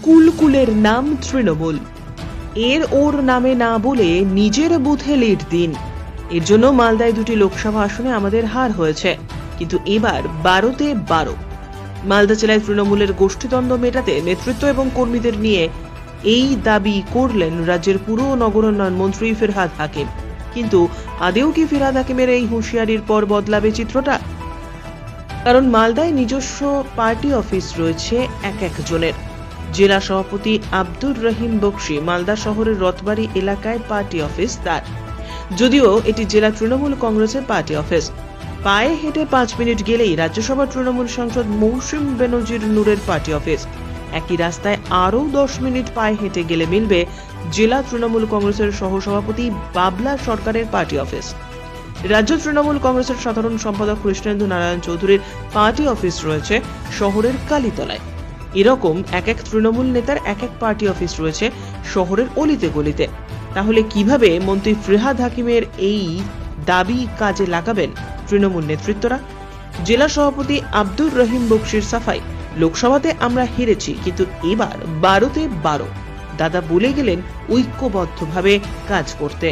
কুলকুলের নাম তৃণমূল। এর ওর নামে না বলে নিজের বুথে লিড দিন। এর জন্য মালদায় 2টি লোকসভা আসনে আমাদের হার হয়েছে, কিন্তু এবার 12তে 12। মালদা জেলায় তৃণমূলের গোষ্ঠীদ্বন্দ্ব মেটাতে নেতৃত্ব এবং কর্মীদের নিয়ে এই দাবি করলেন রাজ্যের পুর ও নগরোন্নয়ন মন্ত্রী ফিরহাদ হাকিম। কিন্তু আদেও কি ফিরহাদ হাকিমের এই হুঁশিয়ারির পর বদলাবে চিত্রটা? কারণ মালদায় নিজস্ব পার্টি অফিস রয়েছে একজনের। জেলা সভাপতি আব্দুর রহিম বক্সি মালদা শহরের রথবাড়ি এলাকায় পার্টি অফিস তার। যদিও এটি জেলা তৃণমূল কংগ্রেসের পার্টি অফিস। পায়ে হেঁটে 5 মিনিট গেলেই রাজ্যসভা তৃণমূল সাংসদ মৌসুম বেনজির নূরের পার্টি অফিস। একই রাস্তায় আরও 10 মিনিট পায়ে হেঁটে গেলে মিলবে জেলা তৃণমূল কংগ্রেসের সহসভাপতি বাবলা সরকারের পার্টি অফিস। রাজ্য তৃণমূল কংগ্রেসের সাধারণ সম্পাদক কৃষ্ণেন্দু নারায়ণ চৌধুরীর পার্টি অফিস রয়েছে শহরের কালীতলায়। এরকম এক তৃণমূল নেতার এক পার্টি অফিস রয়েছে শহরের অলিতে গলিতে। তাহলে কিভাবে মন্ত্রী ফিরহাদ হাকিমের এই দাবি কাজে লাগাবেন তৃণমূল নেতৃত্বরা? জেলা সভাপতি আব্দুর রহিম বক্সির সাফাই, লোকসভাতে আমরা হেরেছি, কিন্তু এবার 12তে 12। দাদা বলে গেলেন ঐক্যবদ্ধভাবে কাজ করতে।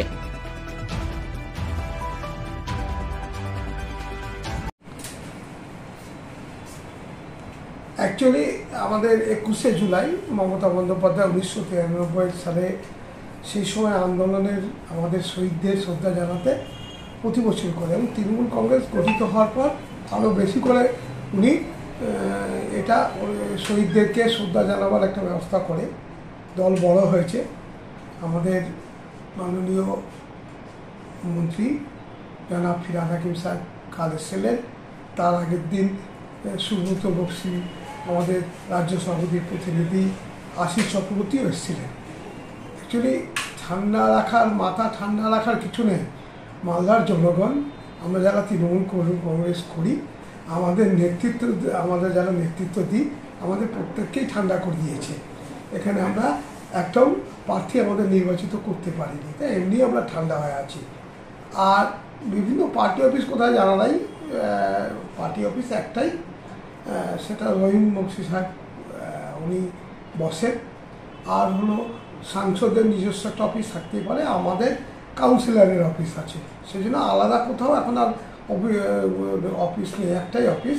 অ্যাকচুয়ালি আমাদের 21শে জুলাই মমতা বন্দ্যোপাধ্যায় 1993 সালে সেই সময় আন্দোলনের আমাদের শহীদদের শ্রদ্ধা জানাতে প্রতি বছর করে, এবং তৃণমূল কংগ্রেস গঠিত হওয়ার পর আরও বেশি করে উনি এটা শহীদদেরকে শ্রদ্ধা জানাবার একটা ব্যবস্থা করে। দল বড় হয়েছে। আমাদের মাননীয় মন্ত্রী জনাব ফিরহাদ হাকিম সাহেব কাল এসেছিলেন। তার আগের দিন সুব্রত বক্সি, আমাদের রাজ্য সভাপতির প্রতিনিধি আশিস চক্রবর্তীও এসেছিলেন। অ্যাকচুয়ালি মাথা ঠান্ডা রাখার কিছু নেই। মালদার জনগণ, আমরা যারা তৃণমূল কংগ্রেস করি, আমাদের যারা নেতৃত্ব দিই, আমাদের প্রত্যেককেই ঠান্ডা করে দিয়েছে। এখানে আমরা একটাও প্রার্থী আমাদের নির্বাচিত করতে পারিনি, তাই এমনি আমরা ঠান্ডা হয়ে আছি। আর বিভিন্ন পার্টি অফিস কোথায় জানা নাই, পার্টি অফিস একটাই, সেটা রহিম বক্সি সাহেব উনি বসেন। আর হলো সাংসদের নিজস্ব একটা অফিস থাকতেই পারে, আমাদের কাউন্সিলরের অফিস আছে, সেই জন্য আলাদা কোথাও এখন আর অফিস নেই। একটাই অফিস,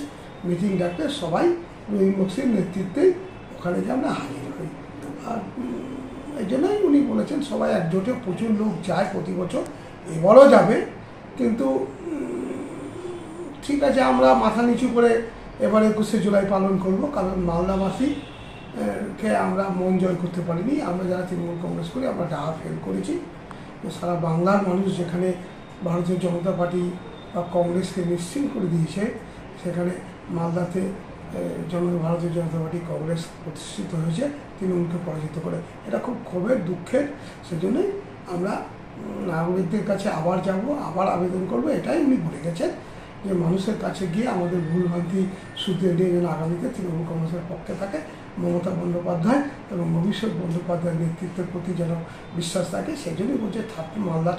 মিটিং ডাকতে সবাই রহিম বক্সির নেতৃত্বেই ওখানে যে আমরা হাজির হই। আর এই জন্যই উনি বলেছেন সবাই একজোটে, প্রচুর লোক যায় প্রতি বছর, এবারও যাবে। কিন্তু ঠিক আছে, আমরা মাথা নিচু করে এবার 21শে জুলাই পালন করব, কারণ মালদাবাসীকে আমরা মন জয় করতে পারিনি। আমরা যারা তৃণমূল কংগ্রেস করি, আমরা ডাহা ফেল করেছি। সারা বাংলার মানুষ যেখানে ভারতীয় জনতা পার্টি বা কংগ্রেসকে নিশ্চিত করে দিয়েছে, সেখানে মালদাতে ভারতীয় জনতা পার্টি কংগ্রেস প্রতিষ্ঠিত হয়েছে তৃণমূলকে পরাজিত করে। এটা খুব ক্ষোভের, দুঃখের। সেজন্যই আমরা নাগরিকদের কাছে আবার যাব, আবার আবেদন করব। এটাই উনি বলে গেছেন যে মানুষের কাছে গিয়ে আমাদের ভুলভ্রান্তি শুধরে নিয়ে যেন আগামীতে তৃণমূল কংগ্রেসের পক্ষে থাকে। মমতা বন্দ্যোপাধ্যায় এবং অভিষেক বন্দ্যোপাধ্যায়ের নেতৃত্বের প্রতি যেন বিশ্বাস থাকে, সেই জন্যই বলছে মালদা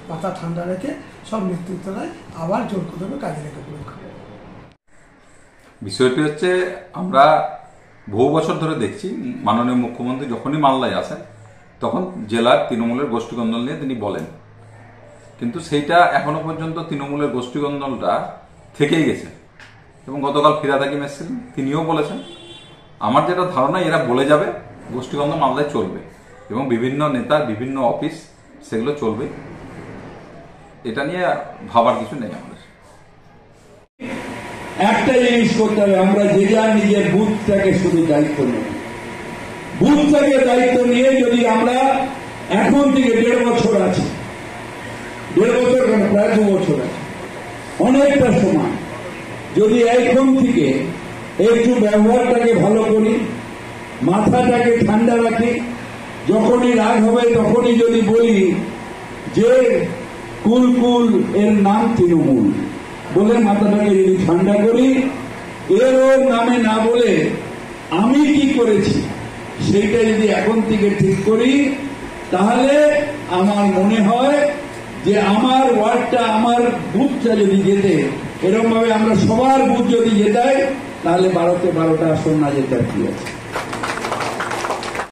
মাথা ঠান্ডা রেখে সব নেতৃত্বরাই আবার জোর কদমে কাজে রেখে পড়ুক। বিষয়টি হচ্ছে, আমরা বহু বছর ধরে দেখছি মাননীয় মুখ্যমন্ত্রী যখনই মালদায় আসেন তখন জেলার তৃণমূলের গোষ্ঠীদ্বন্দ্ব নিয়ে তিনি বলেন, কিন্তু সেইটা এখনো পর্যন্ত তৃণমূলের গোষ্ঠীদ্বন্দ্বটা থেকেই গেছে। এবং গতকাল ফিরহাদ হাকিম এসেছিলেন, তিনিও বলেছেন। আমার যেটা ধারণা, এরা বলে যাবে, গোষ্ঠীদ্বন্দ্ব মালদায় চলবে এবং বিভিন্ন নেতার বিভিন্ন অফিস সেগুলো চলবে। এটা নিয়ে ভাবার কিছু নেই। আমাদের একটা জিনিস করতে হবে, আমরা যে যার নিজের বুথটাকে শুধু দায়িত্ব নেই। বুথটাকে দায়িত্ব নিয়ে যদি আমরা এখন থেকে 1.5 বছর আছে, 1.5 বছর কেন, প্রায় 2 বছর আছে, অনেকটা সময় যদি এখন থেকে একটু ব্যবহারটাকে ভালো করি, মাথাটাকে ঠান্ডা রাখি, যখনই রাগ হবে তখনই যদি বলি যে কুলকুল এর নাম তৃণমূল বলে মাথাটাকে যদি ঠান্ডা করি, এর ওর নামে না বলে আমি কি করেছি সেইটা যদি এখন থেকে ঠিক করি, তাহলে আমার মনে হয় যে আমার ওয়ার্ডটা, আমার বুথটা যদি যেতে, এরকম ভাবে আমরা সবার বুথ যদি জেতাই, তাহলে 12তে 12টা আসন না জেতার কি আছে।